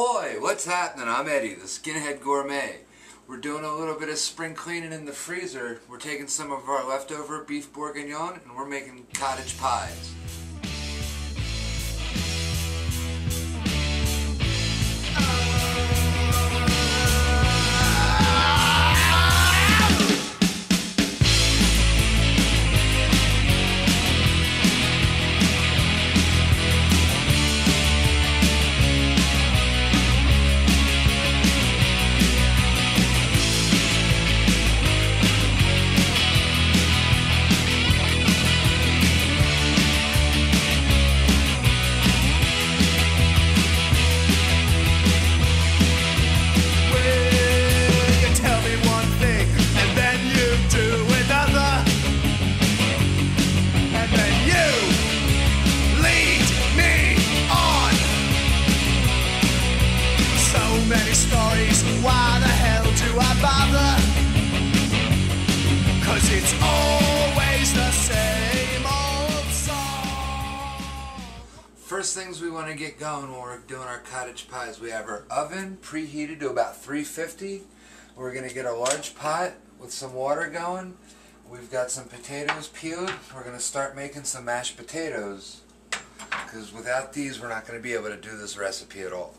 Oi, what's happening? I'm Eddie, the Skinhead Gourmet. We're doing a little bit of spring cleaning in the freezer. We're taking some of our leftover beef bourguignon and we're making cottage pies. Many stories, why the hell do I bother? 'Cause it's always the same old song. First things we want to get going when we're doing our cottage pies, we have our oven preheated to about 350. We're going to get a large pot with some water going. We've got some potatoes peeled. We're going to start making some mashed potatoes, because without these we're not going to be able to do this recipe at all.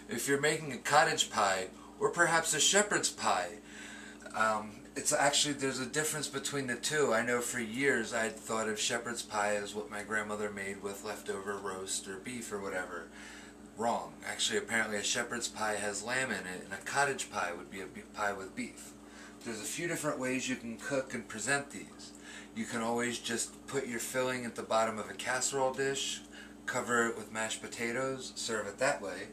If you're making a cottage pie, or perhaps a shepherd's pie, it's actually, there's a difference between the two. I know for years I'd thought of shepherd's pie as what my grandmother made with leftover roast or beef or whatever. Wrong. Actually, apparently a shepherd's pie has lamb in it, and a cottage pie would be a pie with beef. There's a few different ways you can cook and present these. You can always just put your filling at the bottom of a casserole dish, cover it with mashed potatoes, serve it that way.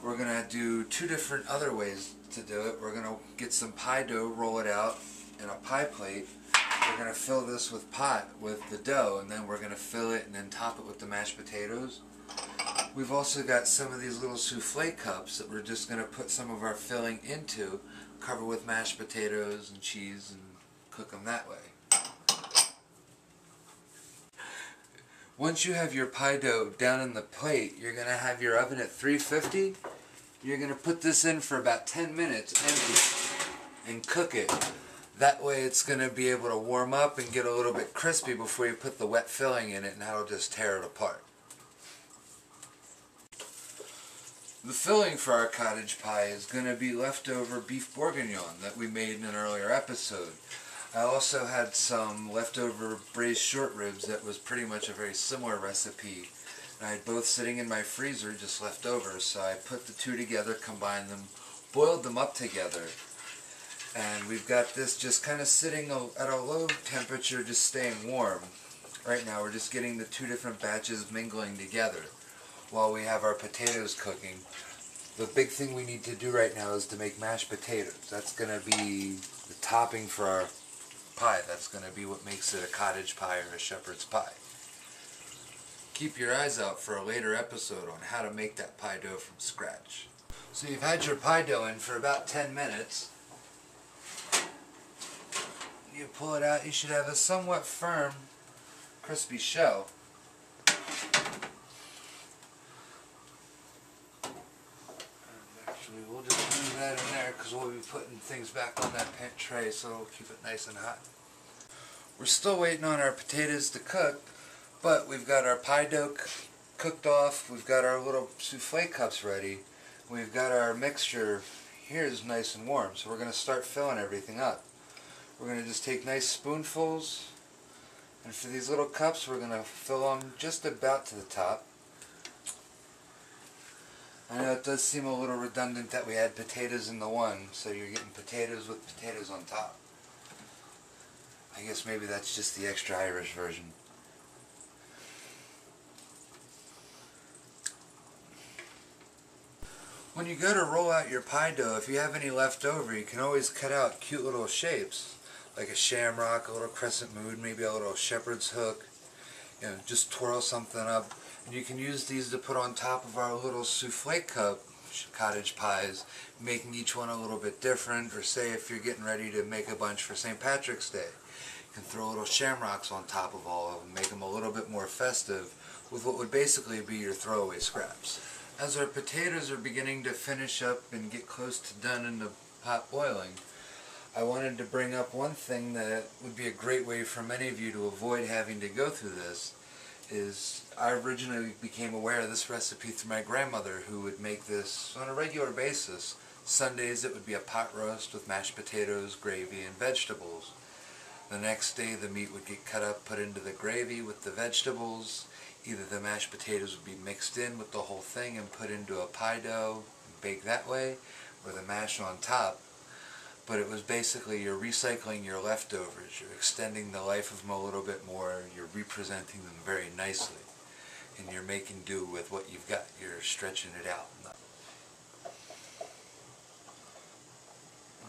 We're going to do two different other ways to do it. We're going to get some pie dough, roll it out in a pie plate. We're going to fill this with the dough, and then we're going to fill it and then top it with the mashed potatoes. We've also got some of these little souffle cups that we're just going to put some of our filling into, cover with mashed potatoes and cheese, and cook them that way. Once you have your pie dough down in the plate, you're going to have your oven at 350. You're going to put this in for about 10 minutes empty and cook it. That way it's going to be able to warm up and get a little bit crispy before you put the wet filling in it, and that'll just tear it apart. The filling for our cottage pie is going to be leftover beef bourguignon that we made in an earlier episode. I also had some leftover braised short ribs that was pretty much a very similar recipe. And I had both sitting in my freezer, just left over, so I put the two together, combined them, boiled them up together. And we've got this just kind of sitting at a low temperature, just staying warm. Right now we're just getting the two different batches mingling together while we have our potatoes cooking. The big thing we need to do right now is to make mashed potatoes. That's going to be the topping for our pie. That's going to be what makes it a cottage pie or a shepherd's pie. Keep your eyes out for a later episode on how to make that pie dough from scratch. So you've had your pie dough in for about 10 minutes. You pull it out, you should have a somewhat firm, crispy shell. Actually, we'll just leave that in there because we'll be putting things back on that tray, so it'll keep it nice and hot. We're still waiting on our potatoes to cook, but we've got our pie dough cooked off, we've got our little souffle cups ready, we've got our mixture here is nice and warm, so we're going to start filling everything up. We're going to just take nice spoonfuls, and for these little cups we're going to fill them just about to the top. I know it does seem a little redundant that we add potatoes in the one, so you're getting potatoes with potatoes on top. I guess maybe that's just the extra Irish version. When you go to roll out your pie dough, if you have any left over, you can always cut out cute little shapes, like a shamrock, a little crescent moon, maybe a little shepherd's hook. You know, just twirl something up. And you can use these to put on top of our little souffle cup cottage pies, making each one a little bit different. Or say if you're getting ready to make a bunch for St. Patrick's Day, you can throw little shamrocks on top of all of them, make them a little bit more festive with what would basically be your throwaway scraps. As our potatoes are beginning to finish up and get close to done in the pot boiling, I wanted to bring up one thing that would be a great way for many of you to avoid having to go through this. I originally became aware of this recipe through my grandmother, who would make this on a regular basis. Sundays it would be a pot roast with mashed potatoes, gravy, and vegetables. The next day the meat would get cut up, put into the gravy with the vegetables. Either the mashed potatoes would be mixed in with the whole thing and put into a pie dough and baked that way, or the mash on top. But it was basically you're recycling your leftovers, you're extending the life of them a little bit more, you're representing them very nicely, and you're making do with what you've got. You're stretching it out.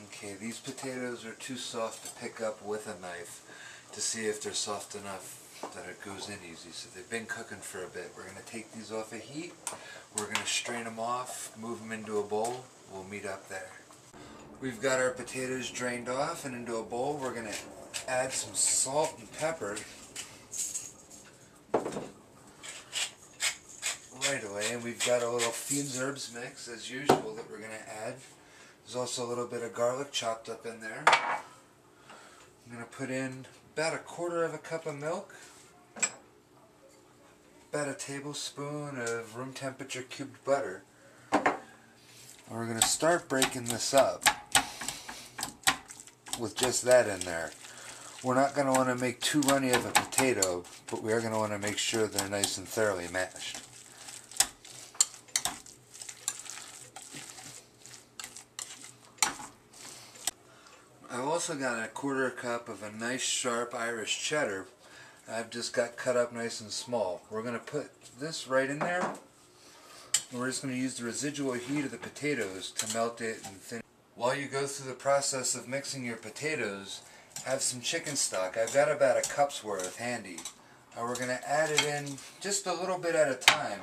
Okay, these potatoes are too soft to pick up with a knife to see if they're soft enough that it goes in easy. So they've been cooking for a bit. We're going to take these off of heat, we're going to strain them off, move them into a bowl, we'll meet up there. We've got our potatoes drained off and into a bowl. We're going to add some salt and pepper right away, and we've got a little Fiends Herbs mix as usual that we're going to add. There's also a little bit of garlic chopped up in there. I'm going to put in about 1/4 cup of milk, about a tablespoon of room temperature cubed butter. And we're going to start breaking this up with just that in there. We're not going to want to make too runny of a potato, but we are going to want to make sure they're nice and thoroughly mashed. I've also got 1/4 cup of a nice sharp Irish cheddar. I've just got cut up nice and small. We're going to put this right in there, and we're just going to use the residual heat of the potatoes to melt it and finish. While you go through the process of mixing your potatoes, have some chicken stock. I've got about 1 cup's worth handy. Now we're going to add it in just a little bit at a time,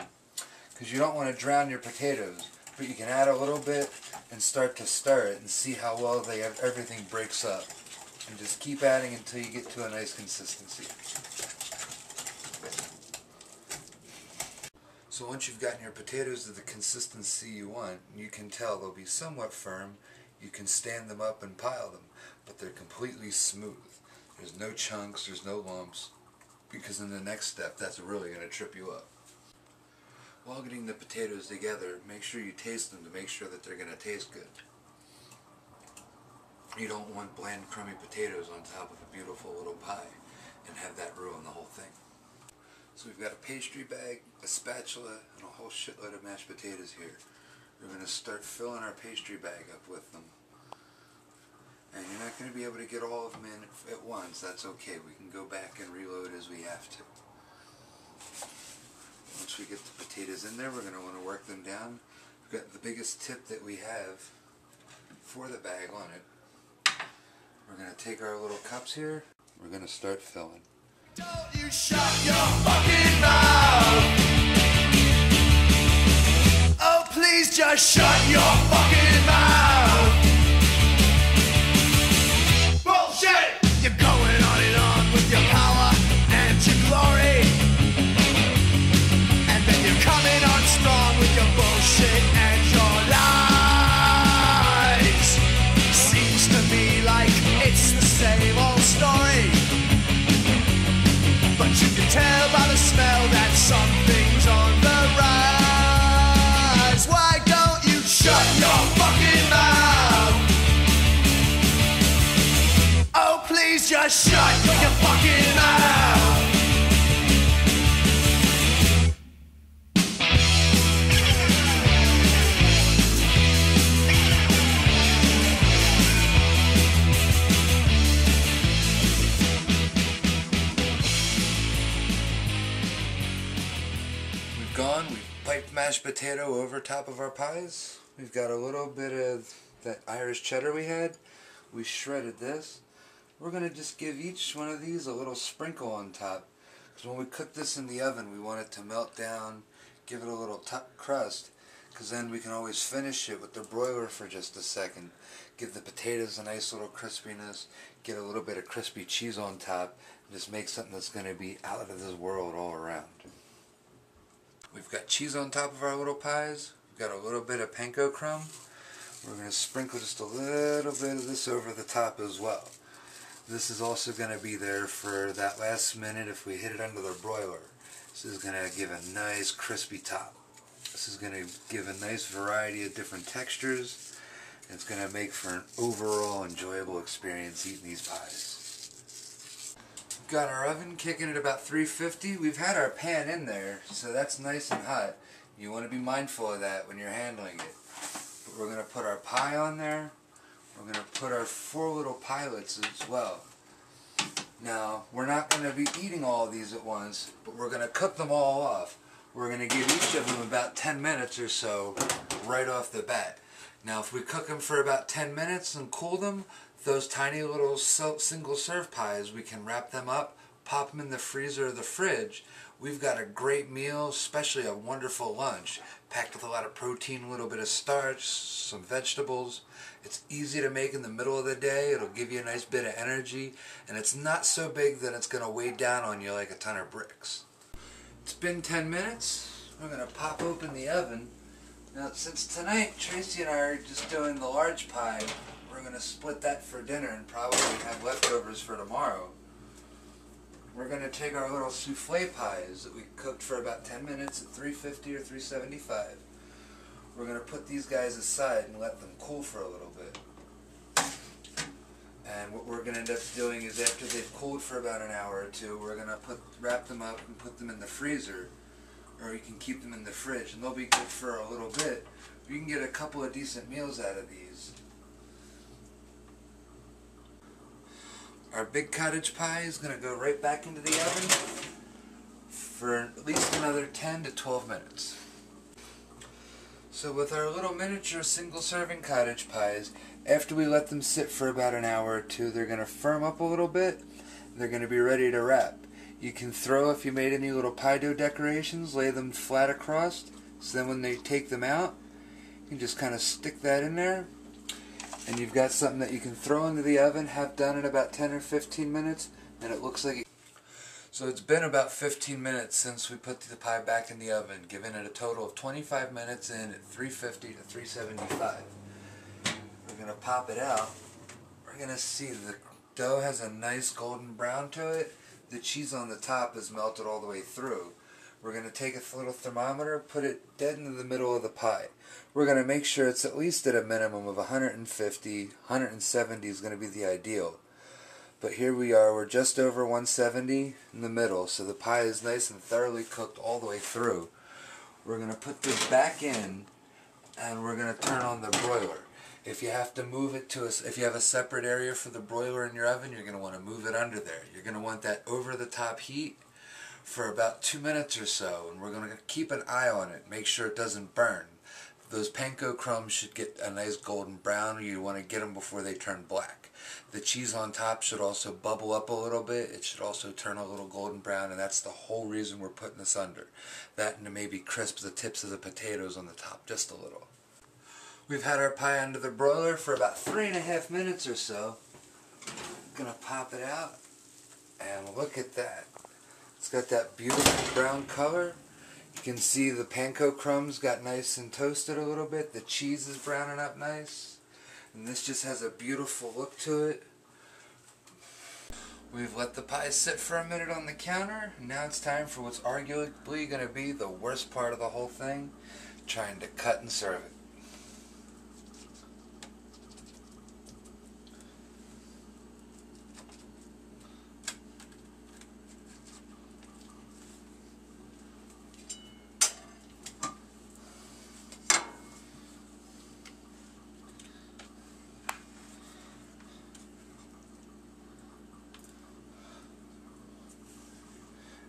because you don't want to drown your potatoes. But you can add a little bit and start to stir it and see how well everything breaks up. And just keep adding until you get to a nice consistency. So once you've gotten your potatoes to the consistency you want, you can tell they'll be somewhat firm. You can stand them up and pile them, but they're completely smooth. There's no chunks, there's no lumps, because in the next step that's really going to trip you up. While getting the potatoes together, make sure you taste them to make sure that they're going to taste good. You don't want bland, crummy potatoes on top of a beautiful little pie and have that ruin the whole thing. So we've got a pastry bag, a spatula, and a whole shitload of mashed potatoes here. We're going to start filling our pastry bag up with them. And you're not going to be able to get all of them in at once. That's okay. We can go back and reload as we have to. Once we get the potatoes in there, we're going to want to work them down. We've got the biggest tip that we have for the bag on it. We're going to take our little cups here. We're going to start filling. Don't you shut your fucking mouth. Oh, please just shut your fucking mouth. Bullshit! You're going on and on with your power and your glory. And then you're coming on strong with your bullshit and your lies. Seems to me like it's the same old story. But you can tell by the smell that something's on the rise. Why don't you shut your fucking mouth? Oh, please just shut your fucking mouth. We've piped mashed potato over top of our pies. We've got a little bit of that Irish cheddar we had. We shredded this. We're going to just give each one of these a little sprinkle on top, because when we cook this in the oven we want it to melt down, give it a little top crust, because then we can always finish it with the broiler for just a second. Give the potatoes a nice little crispiness, get a little bit of crispy cheese on top, and just make something that's going to be out of this world all around. We've got cheese on top of our little pies. We've got a little bit of panko crumb. We're going to sprinkle just a little bit of this over the top as well. This is also going to be there for that last minute if we hit it under the broiler. This is going to give a nice crispy top. This is going to give a nice variety of different textures. It's going to make for an overall enjoyable experience eating these pies. We've got our oven kicking at about 350. We've had our pan in there, so that's nice and hot. You want to be mindful of that when you're handling it. But we're going to put our pie on there. We're going to put our 4 little pilots as well. Now, we're not going to be eating all of these at once, but we're going to cook them all off. We're going to give each of them about 10 minutes or so right off the bat. Now, if we cook them for about 10 minutes and cool them, those tiny little single serve pies, we can wrap them up, pop them in the freezer or the fridge. We've got a great meal, especially a wonderful lunch, packed with a lot of protein, a little bit of starch, some vegetables. It's easy to make in the middle of the day. It'll give you a nice bit of energy, and it's not so big that it's going to weigh down on you like a ton of bricks. It's been 10 minutes. We're going to pop open the oven. Now, since tonight Tracy and I are just doing the large pie, we're going to split that for dinner and probably have leftovers for tomorrow. We're going to take our little souffle pies that we cooked for about 10 minutes at 350 or 375. We're going to put these guys aside and let them cool for a little bit. And what we're going to end up doing is after they've cooled for about an hour or two, we're going to wrap them up and put them in the freezer. Or you can keep them in the fridge, and they'll be good for a little bit. You can get a couple of decent meals out of these. Our big cottage pie is going to go right back into the oven for at least another 10 to 12 minutes. So with our little miniature single serving cottage pies, after we let them sit for about an hour or two, they're going to firm up a little bit. They're going to be ready to wrap. You can throw, if you made any little pie dough decorations, lay them flat across, so then when they take them out, you can just kind of stick that in there, and you've got something that you can throw into the oven, have done in about 10 or 15 minutes, and it looks like it. So it's been about 15 minutes since we put the pie back in the oven, giving it a total of 25 minutes in at 350 to 375. We're going to pop it out. We're going to see the dough has a nice golden brown to it. The cheese on the top is melted all the way through. We're going to take a little thermometer, put it dead into the middle of the pie. We're going to make sure it's at least at a minimum of 150, 170 is going to be the ideal. But here we are, we're just over 170 in the middle, so the pie is nice and thoroughly cooked all the way through. We're going to put this back in, and we're going to turn on the broiler. If you have to move it to if you have a separate area for the broiler in your oven, you're going to want to move it under there. You're going to want that over the top heat for about 2 minutes or so, and we're going to keep an eye on it, make sure it doesn't burn. Those panko crumbs should get a nice golden brown. You want to get them before they turn black. The cheese on top should also bubble up a little bit. It should also turn a little golden brown, and that's the whole reason we're putting this under. That and to maybe crisp the tips of the potatoes on the top just a little. We've had our pie under the broiler for about 3.5 minutes or so. I'm going to pop it out, and look at that. It's got that beautiful brown color. You can see the panko crumbs got nice and toasted a little bit. The cheese is browning up nice. And this just has a beautiful look to it. We've let the pie sit for a minute on the counter. Now it's time for what's arguably going to be the worst part of the whole thing, trying to cut and serve it.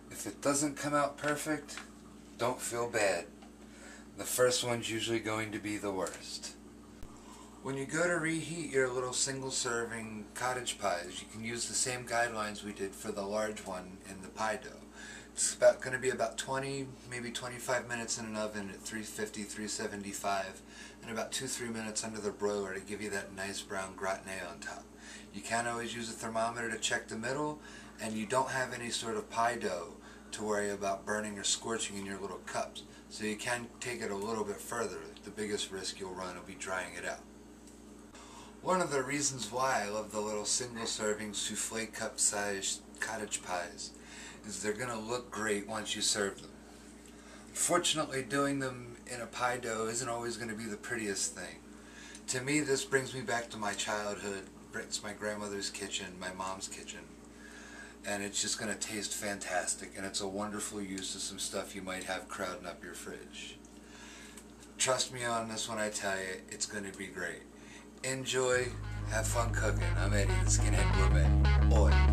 If it doesn't come out perfect, don't feel bad. The first one's usually going to be the worst. When you go to reheat your little single serving cottage pies, you can use the same guidelines we did for the large one in the pie dough. It's going to be about 20, maybe 25 minutes in an oven at 350, 375, and about 2-3 minutes under the broiler to give you that nice brown gratin on top. You can always use a thermometer to check the middle, and you don't have any sort of pie dough to worry about burning or scorching in your little cups. So you can take it a little bit further. The biggest risk you'll run will be drying it out. One of the reasons why I love the little single serving souffle cup sized cottage pies is they're going to look great once you serve them. Unfortunately, doing them in a pie dough isn't always going to be the prettiest thing. To me, this brings me back to my childhood. It's my grandmother's kitchen, my mom's kitchen. And it's just going to taste fantastic, and it's a wonderful use of some stuff you might have crowding up your fridge. Trust me on this when I tell you, it's going to be great. Enjoy, have fun cooking. I'm Eddie, the Skinhead Gourmet. Oi.